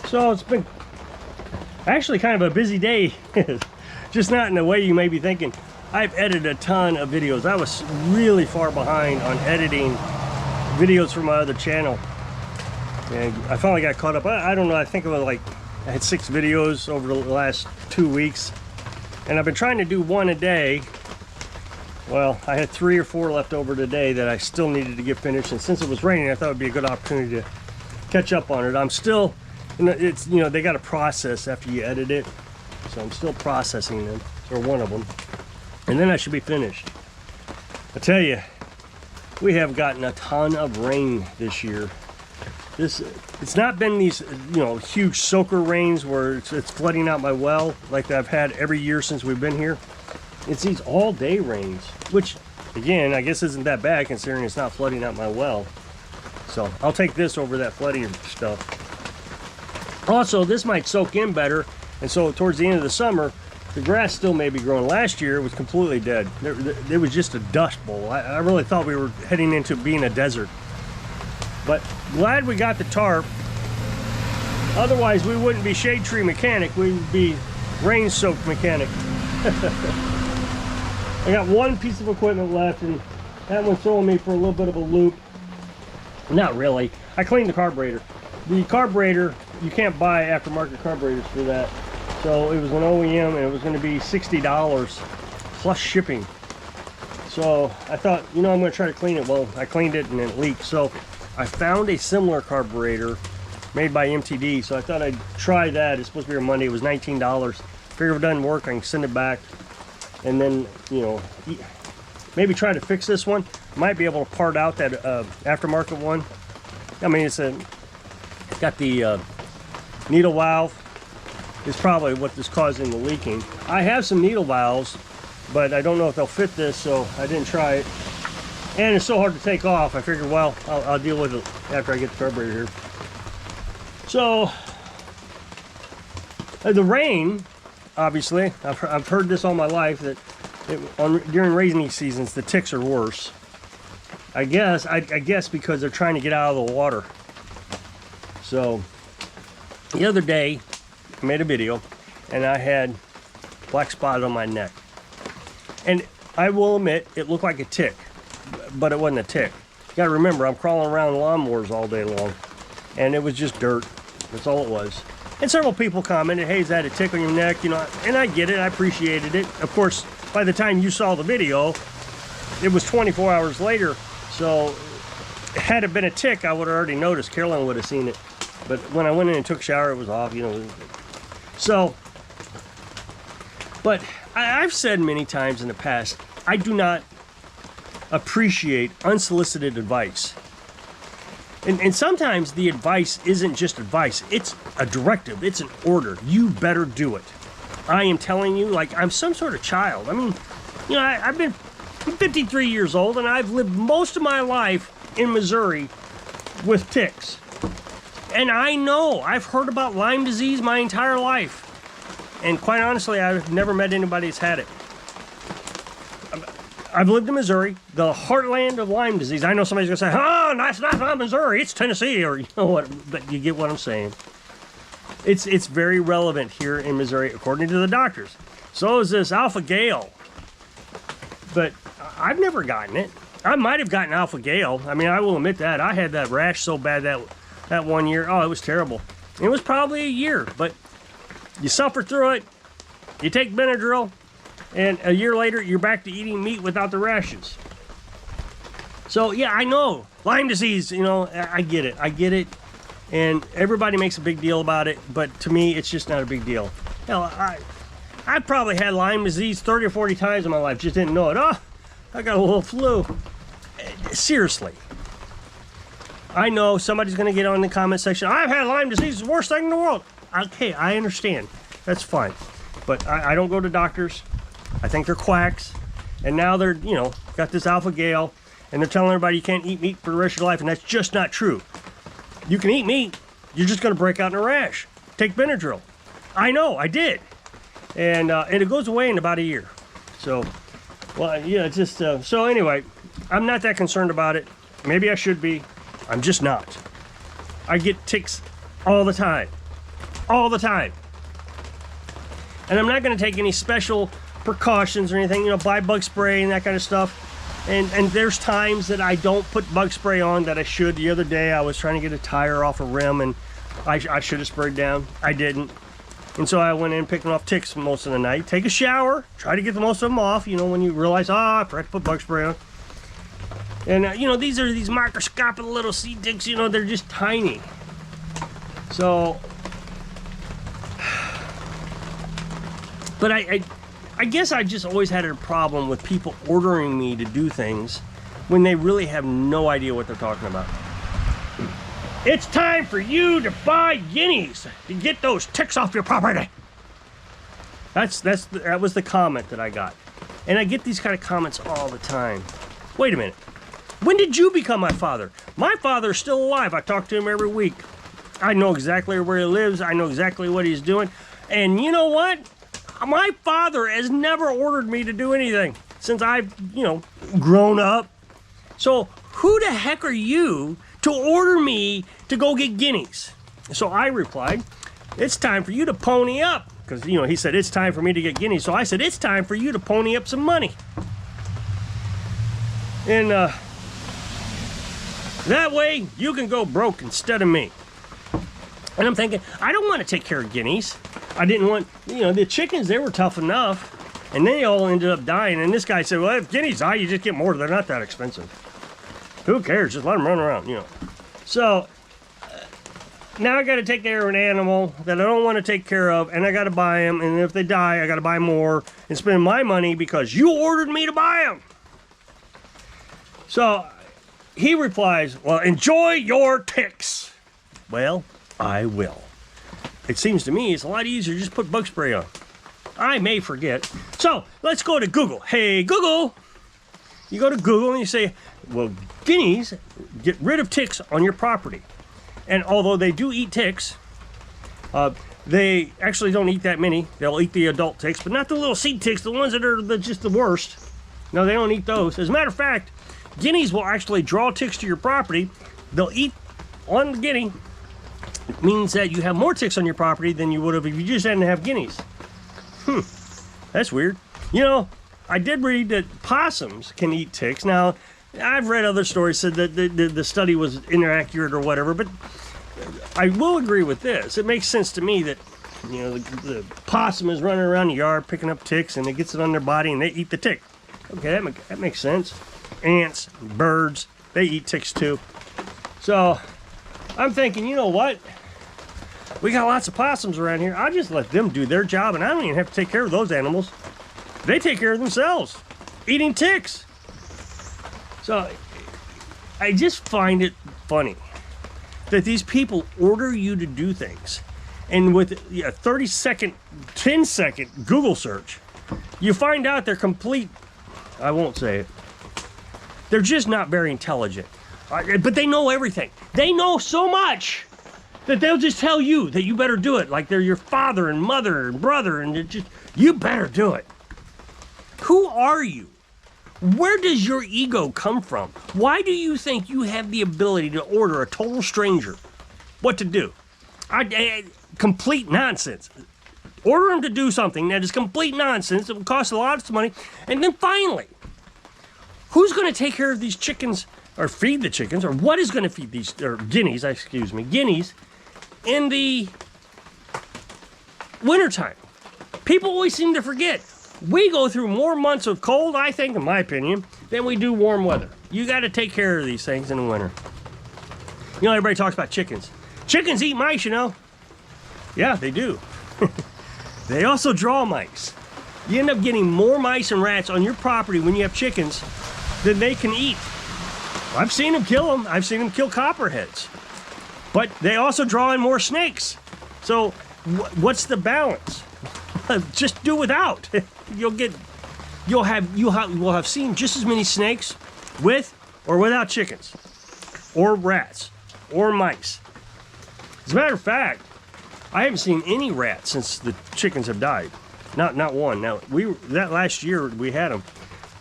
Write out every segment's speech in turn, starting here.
So it's been actually kind of a busy day, just not in the way you may be thinking. I've edited a ton of videos. I was really far behind on editing videos for my other channel, and I finally got caught up. I don't know, I think it was like I had 6 videos over the last 2 weeks, and I've been trying to do one a day. Well, I had 3 or 4 left over today that I still needed to get finished, and since it was raining, I thought it would be a good opportunity to catch up on it. I'm still, it's, you know, they got a process after you edit it, so I'm still processing them, or one of them, and then I should be finished. I tell you, we have gotten a ton of rain this year. It's not been these, you know, huge soaker rains where it's flooding out my well like I've had every year since we've been here. It's these all-day rains, which, again, I guess isn't that bad considering it's not flooding out my well. So I'll take this over that flooding stuff. Also, this might soak in better, and so towards the end of the summer, the grass still may be growing. Last year, it was completely dead. It was just a dust bowl. I really thought we were heading into being a desert. But glad we got the tarp. Otherwise, we wouldn't be shade tree mechanic. We would be rain-soaked mechanic. I got one piece of equipment left, and that one's throwing me for a little bit of a loop. Not really. I cleaned the carburetor. The carburetor, you can't buy aftermarket carburetors for that. So it was an OEM, and it was going to be $60 plus shipping. So I thought, you know, I'm going to try to clean it. Well, I cleaned it and it leaked. So I found a similar carburetor made by MTD. So I thought I'd try that. It's supposed to be on Monday. It was $19. Figure if it doesn't work, I can send it back. And then, you know, maybe try to fix this one. Might be able to part out that aftermarket one. I mean, it's got the needle valve is probably what is causing the leaking. I have some needle valves, but I don't know if they'll fit this, so I didn't try it. And it's so hard to take off. I figured, well, I'll deal with it after I get the carburetor here. So the rain, obviously, I've heard this all my life, that during rainy seasons the ticks are worse. I guess because they're trying to get out of the water. So the other day I made a video and I had black spot on my neck, and I will admit it looked like a tick, but it wasn't a tick. You gotta remember, I'm crawling around lawnmowers all day long, and it was just dirt. That's all it was. And several people commented, hey, is that a tick on your neck? You know, and I get it, I appreciated it. Of course, by the time you saw the video, it was 24 hours later. So had it been a tick, I would have already noticed. Carolyn would have seen it. But when I went in and took a shower, it was off, you know. So, but I've said many times in the past, I do not appreciate unsolicited advice. And sometimes the advice isn't just advice, it's a directive, it's an order. You better do it. I am telling you, like I'm some sort of child. I mean, you know, I'm 53 years old, and I've lived most of my life in Missouri with ticks. And I know, I've heard about Lyme disease my entire life. And quite honestly, I've never met anybody that's had it. I've lived in Missouri, the heartland of Lyme disease. I know somebody's gonna say, oh, that's not Missouri, it's Tennessee, or you know what, but you get what I'm saying. It's very relevant here in Missouri, according to the doctors. So is this alpha gal. But I've never gotten it. I might have gotten alpha gal. I mean, I will admit that. I had that rash so bad that one year. Oh, it was terrible. It was probably a year, but you suffer through it. You take Benadryl, and a year later, you're back to eating meat without the rashes. So, yeah, I know. Lyme disease, you know, I get it. I get it. And everybody makes a big deal about it, but to me, it's just not a big deal. Hell, I probably had Lyme disease 30 or 40 times in my life, just didn't know it. Oh, I got a little flu. Seriously. I know somebody's going to get on the comment section, I've had Lyme disease, it's the worst thing in the world. Okay, I understand. That's fine. But I don't go to doctors. I think they're quacks. And now they're, you know, got this alpha gal, and they're telling everybody you can't eat meat for the rest of your life, and that's just not true. You can eat meat, you're just going to break out in a rash. Take Benadryl. I know, I did. And it goes away in about a year. So, well, yeah, it's just, so anyway, I'm not that concerned about it. Maybe I should be. I'm just not. I get ticks all the time. all the time. And I'm not going to take any special precautions or anything, you know, buy bug spray and that kind of stuff. And there's times that I don't put bug spray on that I should. The other day I was trying to get a tire off a rim and I should have sprayed down. I didn't. And so I went in picking off ticks most of the night. Take a shower, try to get the most of them off, you know, when you realize, I forgot to put bug spray on. And, you know, these are these microscopic little seed ticks, you know, they're just tiny. So, but I guess I just always had a problem with people ordering me to do things when they really have no idea what they're talking about. It's time for you to buy guineas to get those ticks off your property. That was the comment that I got. And I get these kind of comments all the time. Wait a minute. When did you become my father? My father's still alive. I talk to him every week. I know exactly where he lives. I know exactly what he's doing. And you know what? My father has never ordered me to do anything since I've, you know, grown up. So who the heck are you to order me to go get guineas? So I replied, it's time for you to pony up. Because, you know, he said, it's time for me to get guineas. So I said, it's time for you to pony up some money. And that way you can go broke instead of me. And I'm thinking, I don't want to take care of guineas. I didn't want, you know, the chickens, they were tough enough. And they all ended up dying. And this guy said, well, if guineas die, you just get more. They're not that expensive. Who cares? Just let them run around, you know. So now I got to take care of an animal that I don't want to take care of. And I got to buy them. And if they die, I got to buy more and spend my money because you ordered me to buy them. So he replies, well, enjoy your ticks. Well, I will. It seems to me it's a lot easier to just put bug spray on. I may forget. So let's go to Google. Hey, Google. You go to Google and you say, well, guineas get rid of ticks on your property. And although they do eat ticks, they actually don't eat that many. They'll eat the adult ticks, but not the little seed ticks, the ones that are just the worst. No, they don't eat those. As a matter of fact, guineas will actually draw ticks to your property. They'll eat on the guinea. It means that you have more ticks on your property than you would have if you just hadn't have guineas. That's weird. You know, I did read that possums can eat ticks. Now, I've read other stories said that the study was inaccurate or whatever, but I will agree with this. It makes sense to me that, you know, the possum is running around the yard picking up ticks and it gets it on their body and they eat the tick. Okay, that makes sense. Ants, birds, they eat ticks too. So I'm thinking, you know what? We got lots of possums around here. I'll just let them do their job and I don't even have to take care of those animals. They take care of themselves, eating ticks. So I just find it funny that these people order you to do things. And with a 30-second, 10-second Google search, you find out they're complete, I won't say it, they're just not very intelligent. But they know everything. They know so much that they'll just tell you that you better do it. Like they're your father and mother and brother and just, you better do it. Who are you? Where does your ego come from? Why do you think you have the ability to order a total stranger what to do? Complete nonsense. Order them to do something that is complete nonsense. It will cost a lot of money. And then finally, who's going to take care of these chickens or feed the chickens, or what is going to feed these, or guineas, guineas in the wintertime? People always seem to forget. We go through more months of cold, I think, in my opinion, than we do warm weather. You got to take care of these things in the winter. You know, everybody talks about chickens. Chickens eat mice, you know. Yeah, they do. They also draw mice. You end up getting more mice and rats on your property when you have chickens than they can eat. I've seen them kill them. I've seen them kill copperheads. But they also draw in more snakes. So what's the balance? Just do without. We'll have seen just as many snakes with or without chickens, or rats, or mice. As a matter of fact, I haven't seen any rats since the chickens have died. Not one. Now that last year we had them.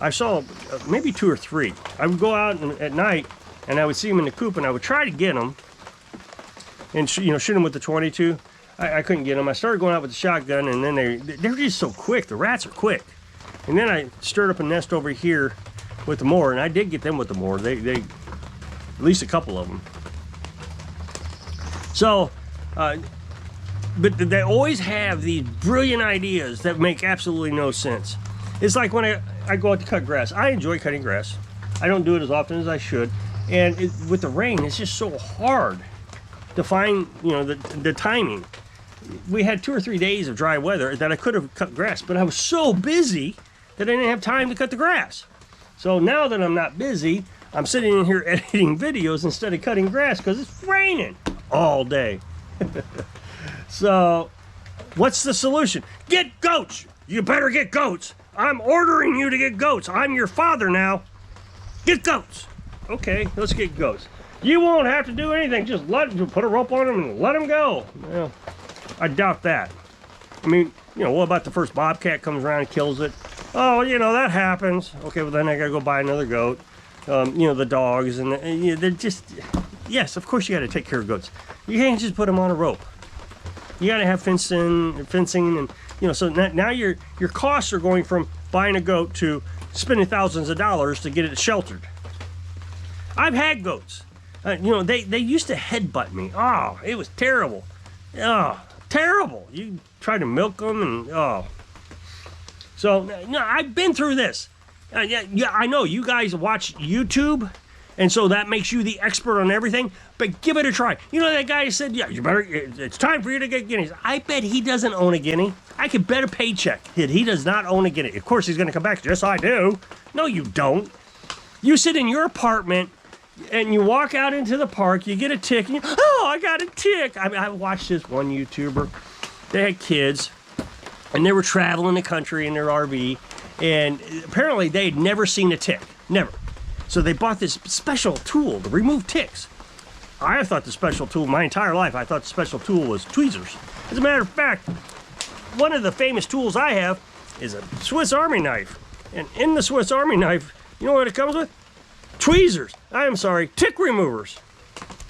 I saw maybe 2 or 3. I would go out at night and I would see them in the coop and I would try to get them and shoot them with the .22. I couldn't get them. I started going out with the shotgun, and then they're just so quick. The rats are quick. And then I stirred up a nest over here with the mower, and I did get them with the mower. They at least a couple of them. So, but they always have these brilliant ideas that make absolutely no sense. It's like when I go out to cut grass. I enjoy cutting grass. I don't do it as often as I should. And with the rain, it's just so hard to find, you know, the timing. We had 2 or 3 days of dry weather that I could have cut grass, but I was so busy that I didn't have time to cut the grass. So now that I'm not busy, I'm sitting in here editing videos instead of cutting grass because it's raining all day. So what's the solution? Get goats. You better get goats. I'm ordering you to get goats. I'm your father now. Get goats. Okay, let's get goats. You won't have to do anything. Just put a rope on them and let them go. Well, I doubt that. I mean, you know, what about the first bobcat comes around and kills it? Oh, you know, that happens. Okay, well then I gotta go buy another goat. You know, the dogs and they're just, yes, of course you gotta take care of goats. You can't just put them on a rope. You gotta have fencing and, you know, so now your costs are going from buying a goat to spending thousands of dollars to get it sheltered. I've had goats. You know, they used to headbutt me. Oh, it was terrible. Oh, terrible. You try to milk them and, oh. So, no, I've been through this. Yeah, I know you guys watch YouTube, and so that makes you the expert on everything, but give it a try. You know that guy said, yeah, it's time for you to get guineas. I bet he doesn't own a guinea. I could bet a paycheck he does not own a guinea. Of course he's going to come back, yes, I do. No, you don't. You sit in your apartment, and you walk out into the park, you get a tick, and oh, I got a tick. I mean, I watched this one YouTuber. They had kids, and they were traveling the country in their RV, and apparently they had never seen a tick. Never. So they bought this special tool to remove ticks. I thought the special tool, my entire life, I thought the special tool was tweezers. As a matter of fact, one of the famous tools I have is a Swiss Army knife. And in the Swiss Army knife, you know what it comes with? Tweezers. I'm sorry, tick removers.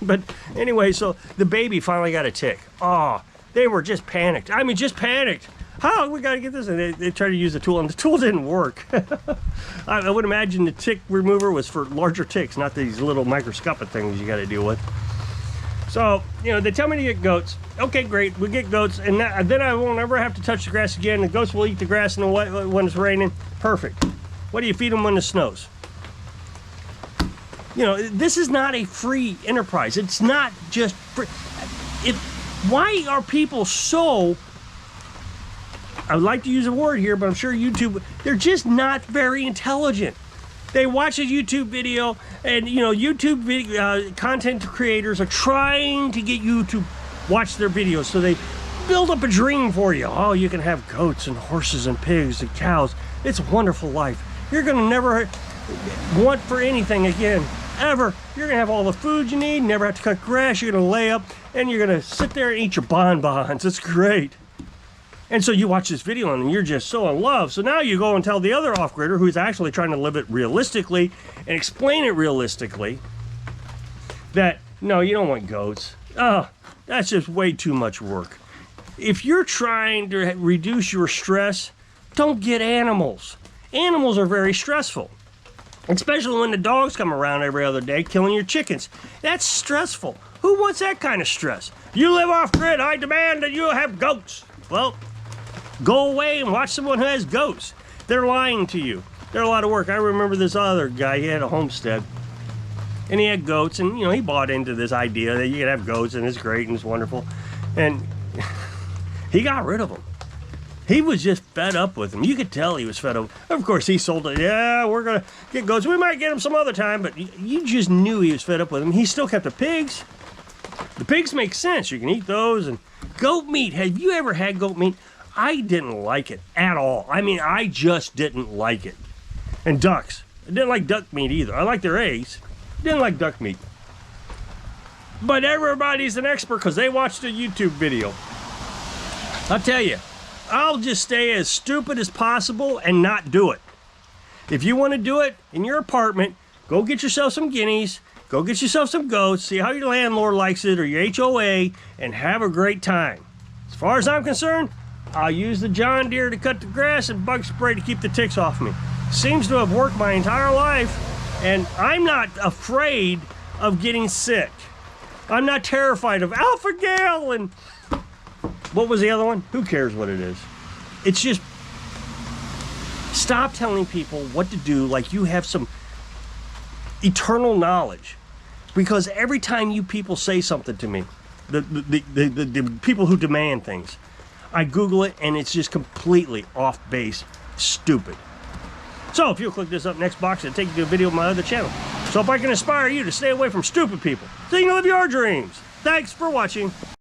But anyway, so the baby finally got a tick. Oh, they were just panicked. I mean, just panicked. How we got to get this? And they tried to use the tool, and the tool didn't work. I would imagine the tick remover was for larger ticks, not these little microscopic things you got to deal with. So, you know, they tell me to get goats. Okay, great, we get goats, and then I won't ever have to touch the grass again. The goats will eat the grass in the when it's raining. Perfect. What do you feed them when it snows? You know, this is not a free enterprise. It's not just free. Why are people so, I would like to use a word here, but I'm sure YouTube, they're just not very intelligent. They watch a YouTube video, and, you know, YouTube video, content creators are trying to get you to watch their videos, so they build up a dream for you. Oh, you can have goats and horses and pigs and cows. It's a wonderful life. You're going to never want for anything again, ever. You're going to have all the food you need, never have to cut grass, you're going to lay up, and you're going to sit there and eat your bonbons. It's great. And so you watch this video and you're just so in love. So now you go and tell the other off-gridder who's actually trying to live it realistically and explain it realistically that, no, you don't want goats. Oh, that's just way too much work. If you're trying to reduce your stress, don't get animals. Animals are very stressful, especially when the dogs come around every other day killing your chickens. That's stressful. Who wants that kind of stress? You live off-grid, I demand that you have goats. Well, go away and watch someone who has goats. They're lying to you. They're a lot of work. I remember this other guy, he had a homestead, and he had goats, and, you know, he bought into this idea that you could have goats, and it's great, and it's wonderful, and he got rid of them. He was just fed up with them. You could tell he was fed up. Of course, he sold it. Yeah, we're going to get goats. We might get them some other time, but you just knew he was fed up with them. He still kept the pigs. The pigs make sense. You can eat those. And goat meat. Have you ever had goat meat? I didn't like it at all. I mean, I just didn't like it. And ducks. I didn't like duck meat either. I like their eggs. Didn't like duck meat. But everybody's an expert because they watched a YouTube video. I'll tell you, I'll just stay as stupid as possible and not do it. If you want to do it in your apartment, go get yourself some guineas, go get yourself some goats, see how your landlord likes it or your HOA, and have a great time. As far as I'm concerned, I'll use the John Deere to cut the grass and bug spray to keep the ticks off me. Seems to have worked my entire life, and I'm not afraid of getting sick. I'm not terrified of alpha gal and what was the other one? Who cares what it is? It's just, stop telling people what to do like you have some eternal knowledge. Because every time you people say something to me, the people who demand things, I Google it and it's just completely off base, stupid. So if you'll click this up next box, it'll take you to a video of my other channel. So if I can inspire you to stay away from stupid people, so you can live your dreams. Thanks for watching.